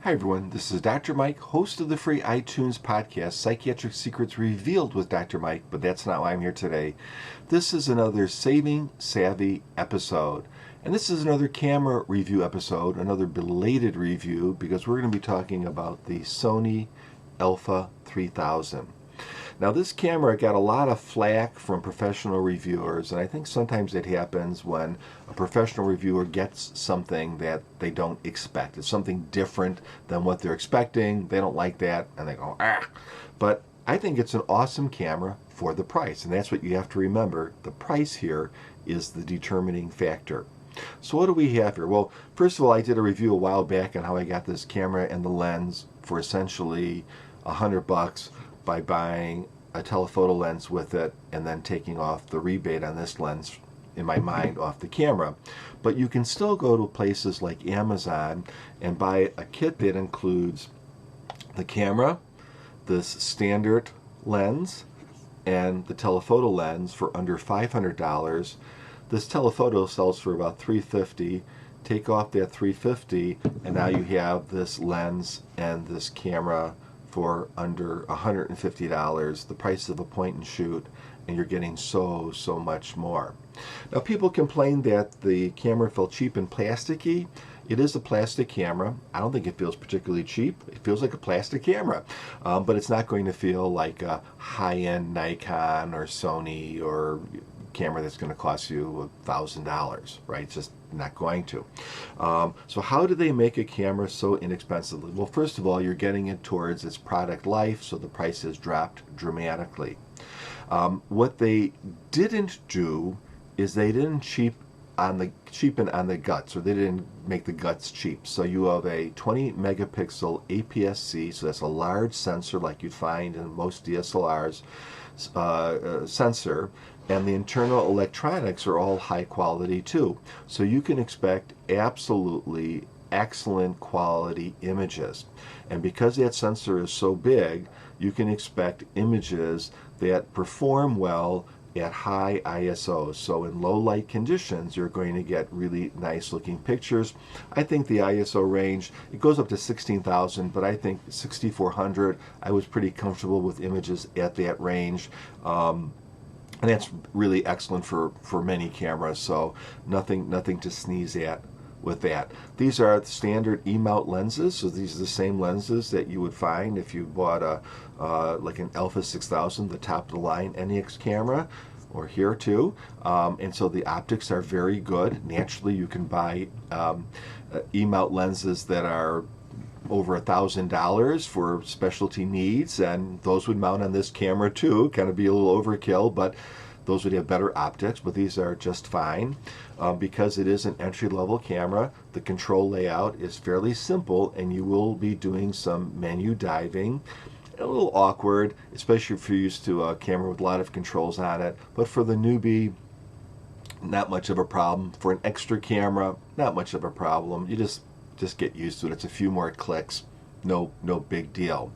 Hi everyone, this is Dr. Mike, host of the free iTunes podcast, Psychiatric Secrets Revealed with Dr. Mike, but that's not why I'm here today. This is another Saving Savvy episode, and this is another camera review episode, another belated review, because we're going to be talking about the Sony A3000. Now this camera got a lot of flack from professional reviewers, and I think sometimes it happens when a professional reviewer gets something that they don't expect. It's something different than what they're expecting. They don't like that, and they go, ah. But I think it's an awesome camera for the price, and that's what you have to remember. The price here is the determining factor. So what do we have here? Well, first of all, I did a review a while back on how I got this camera and the lens for essentially $100 by buying a telephoto lens with it and then taking off the rebate on this lens, in my mind, off the camera. But you can still go to places like Amazon and buy a kit that includes the camera, this standard lens, and the telephoto lens for under $500. This telephoto sells for about $350. Take off that $350 and now you have this lens and this camera for under $150, the price of a point and shoot, and you're getting so much more. Now people complain that the camera felt cheap and plasticky. It is a plastic camera. I don't think it feels particularly cheap. It feels like a plastic camera, but it's not going to feel like a high-end Nikon or Sony or camera that's going to cost you $1,000, right? It's just not going to. So how do they make a camera so inexpensively? Well, first of all, you're getting it towards its product life, so the price has dropped dramatically. What they didn't do is they didn't cheapen on the guts, or they didn't make the guts cheap. So you have a 20 megapixel APS-C, so that's a large sensor like you'd find in most DSLRs, sensor, and the internal electronics are all high quality too. So you can expect absolutely excellent quality images. And because that sensor is so big, you can expect images that perform well at high ISOs. So in low light conditions, you're going to get really nice looking pictures. I think the ISO range, it goes up to 16,000, but I think 6,400, I was pretty comfortable with images at that range. And that's really excellent for many cameras, so nothing to sneeze at with that. These are the standard E-mount lenses, so these are the same lenses that you would find if you bought like an Alpha 6000, the top of the line NEX camera, or here too. And so the optics are very good. Naturally, you can buy E-mount lenses that are over $1,000 for specialty needs, and those would mount on this camera too. Kind of be a little overkill, but those would have better optics, but these are just fine. Because it is an entry-level camera, the control layout is fairly simple, and you will be doing some menu diving. A little awkward, especially if you're used to a camera with a lot of controls on it, but for the newbie, not much of a problem. For an extra camera, not much of a problem. You just get used to it. It's a few more clicks, no big deal.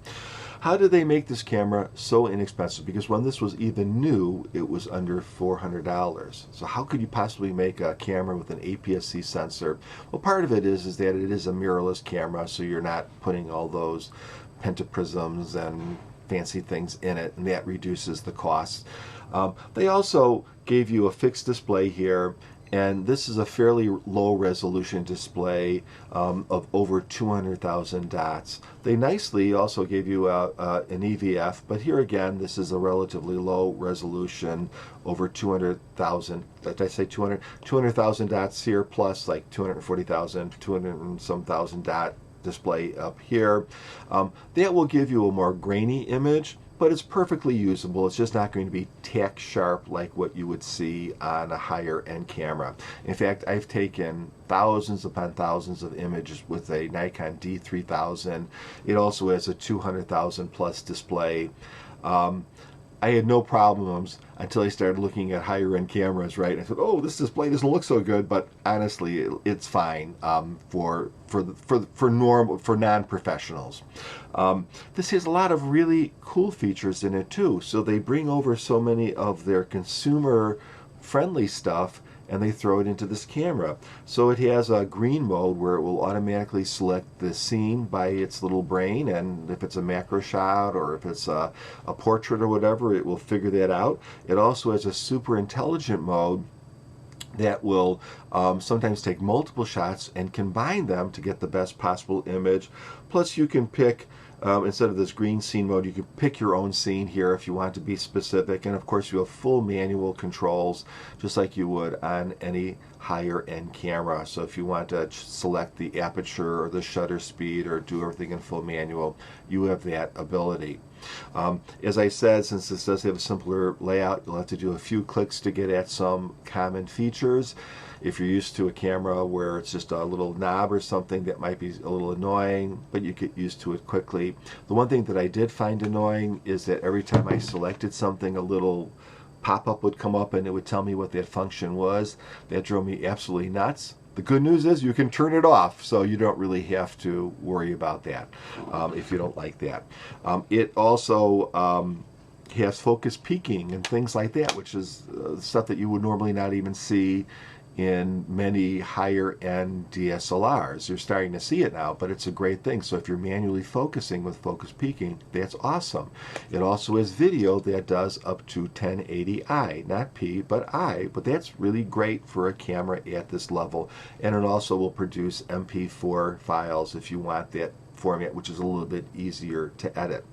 How did they make this camera so inexpensive? Because when this was even new, it was under $400. So how could you possibly make a camera with an APS-C sensor? Well, part of it is that it is a mirrorless camera, so you're not putting all those pentaprisms and fancy things in it, and that reduces the cost. They also gave you a fixed display here, and this is a fairly low resolution display of over 200,000 dots. They nicely also gave you an EVF, but here again, this is a relatively low resolution, over 200,000. Did I say 200? 200,000 dots here, plus like 240,000, 200 and some thousand dot display up here. That will give you a more grainy image, but it's perfectly usable. It's just not going to be tack sharp like what you would see on a higher end camera. In fact, I've taken thousands upon thousands of images with a Nikon D3000. It also has a 200,000 plus display. I had no problems until I started looking at higher end cameras, right? I thought, oh, this display doesn't look so good, but honestly, it's fine for non-professionals. This has a lot of really cool features in it too. So they bring over so many of their consumer friendly stuff, and they throw it into this camera. So it has a green mode where it will automatically select the scene by its little brain, and if it's a macro shot or if it's a portrait or whatever, it will figure that out. It also has a super intelligent mode that will sometimes take multiple shots and combine them to get the best possible image. Plus you can pick, instead of this green scene mode, you can pick your own scene here if you want to be specific. And of course you have full manual controls just like you would on any higher end camera. So if you want to select the aperture or the shutter speed or do everything in full manual, you have that ability. As I said, since this does have a simpler layout, you'll have to do a few clicks to get at some common features. If you're used to a camera where it's just a little knob or something, that might be a little annoying, but you get used to it quickly. The one thing that I did find annoying is that every time I selected something, a little pop-up would come up and it would tell me what that function was. That drove me absolutely nuts. The good news is you can turn it off, so you don't really have to worry about that if you don't like that. It also has focus peaking and things like that, which is stuff that you would normally not even see in many higher end DSLRs. You're starting to see it now, but it's a great thing. So if you're manually focusing with focus peaking, that's awesome. It also has video that does up to 1080i, not P, but I, but that's really great for a camera at this level. And it also will produce MP4 files if you want that format, which is a little bit easier to edit.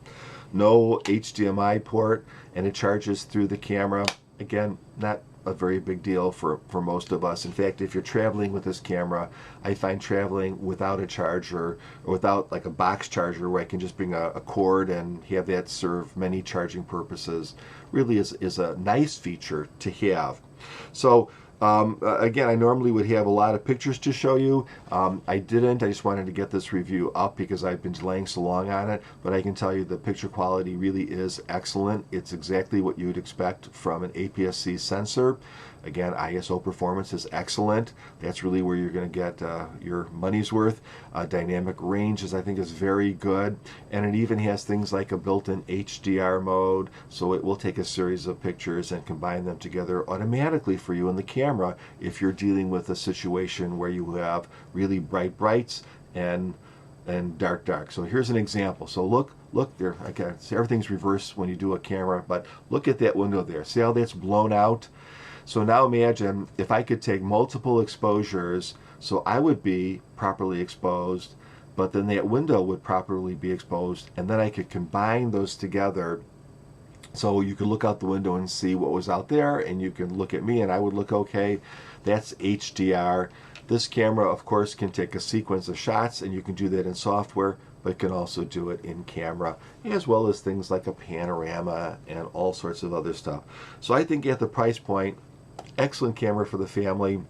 No HDMI port, and it charges through the camera. Again, not a very big deal for most of us. In fact, if you're traveling with this camera, I find traveling without a charger or without like a box charger where I can just bring a cord and have that serve many charging purposes really is a nice feature to have. So again, I normally would have a lot of pictures to show you. I didn't. I just wanted to get this review up because I've been delaying so long on it. But I can tell you the picture quality really is excellent. It's exactly what you would expect from an APS-C sensor. Again, ISO performance is excellent. That's really where you're going to get your money's worth. Dynamic range I think is very good, and it even has things like a built-in HDR mode, so it will take a series of pictures and combine them together automatically for you in the camera if you're dealing with a situation where you have really bright brights and dark dark. So here's an example. So look there. Okay, so everything's reversed when you do a camera, but look at that window there. See how that's blown out? So now imagine if I could take multiple exposures, so I would be properly exposed, but then that window would properly be exposed, and then I could combine those together. So you could look out the window and see what was out there, and you can look at me and I would look okay. That's HDR. This camera, of course, can take a sequence of shots, and you can do that in software, but can also do it in camera, as well as things like a panorama and all sorts of other stuff. So I think at the price point, excellent camera for the family,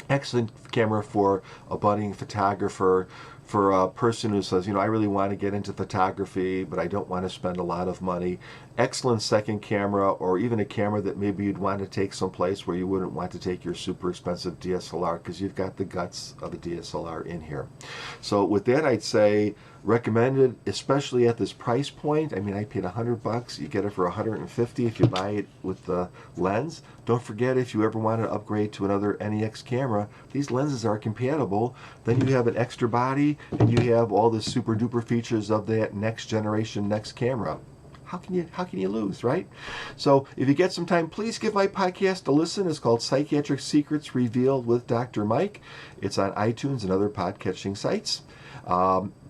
excellent camera for a budding photographer, for a person who says, you know, I really want to get into photography, but I don't want to spend a lot of money. Excellent second camera, or even a camera that maybe you'd want to take someplace where you wouldn't want to take your super expensive DSLR, because you've got the guts of a DSLR in here. So with that, I'd say recommended, especially at this price point. I mean, I paid $100. You get it for $150 if you buy it with the lens. Don't forget, if you ever want to upgrade to another NEX camera, these lenses are compatible. Then you have an extra body, and you have all the super duper features of that next generation next camera. How can you lose, right? So if you get some time, please give my podcast a listen. It's called Psychiatric Secrets Revealed with Dr. Mike. It's on iTunes and other podcatching sites.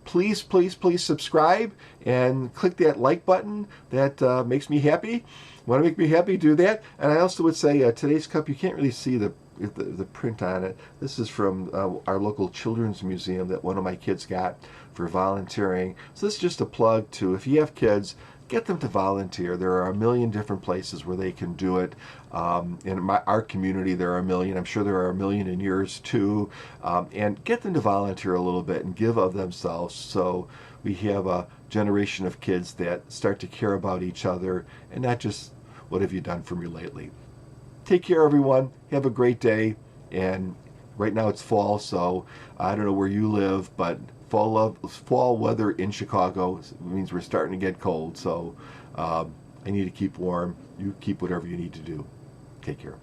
Please, please, please subscribe and click that like button. That makes me happy. Want to make me happy? Do that. And I also would say today's cup, you can't really see the print on it. This is from our local children's museum that one of my kids got for volunteering. So this is just a plug to, if you have kids, get them to volunteer. There are a million different places where they can do it. In our community, there are a million. I'm sure there are a million in yours too. And get them to volunteer a little bit and give of themselves, so we have a generation of kids that start to care about each other and not just what have you done for me lately. Take care, everyone. Have a great day. And right now it's fall, so I don't know where you live, but fall weather in Chicago means we're starting to get cold. So I need to keep warm. You keep whatever you need to do. Take care.